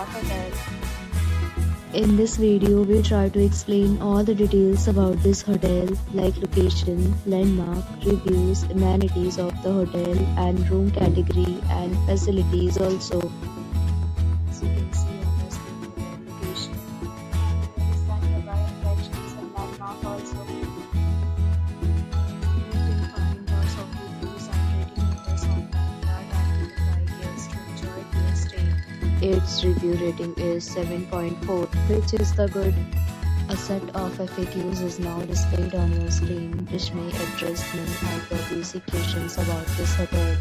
our hotel. In this video, we try to explain all the details about this hotel, like location, landmark, reviews, amenities of the hotel, and room category and facilities also. As you can see on the screen, hotel location. There is the nearby attractions and landmark also. You can find lots of reviews and rating numbers online that are given by guests to enjoy their stay. Its review rating is 7.4, which is the good. A set of FAQs is now displayed on your screen, which may address many of the basic questions about this hotel.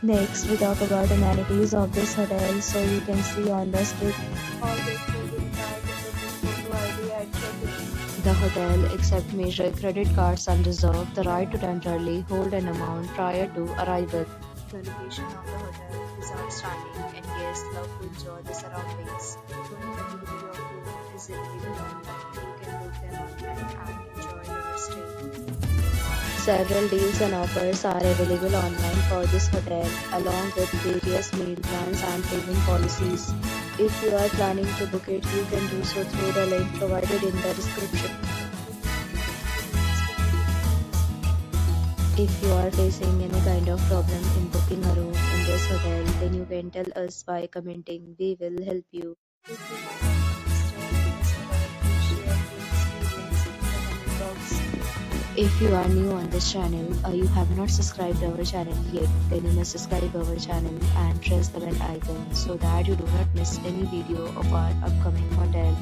Next, we talk about amenities of this hotel. So you can see on the screen, all guests will be required to present photo ID at check-in. The hotel accepts major credit cards and reserves the right to temporarily hold an amount prior to arrival. The location of the hotel is outstanding and guests love to enjoy the surroundings. Room availability of room is available online. You can book them online and enjoy your stay. Several deals and offers are available online for this hotel, along with various meal plans and payment policies. If you are planning to book it, you can do so through the link provided in the description. If you are facing any kind of problem in booking a room in this hotel, then you can tell us by commenting. We will help you. If you have any stay in this hotel, please share your experience in the comment box. If you are new on this channel or you have not subscribed our channel yet, then you must subscribe our channel and press the bell icon so that you do not miss any video of our upcoming hotel.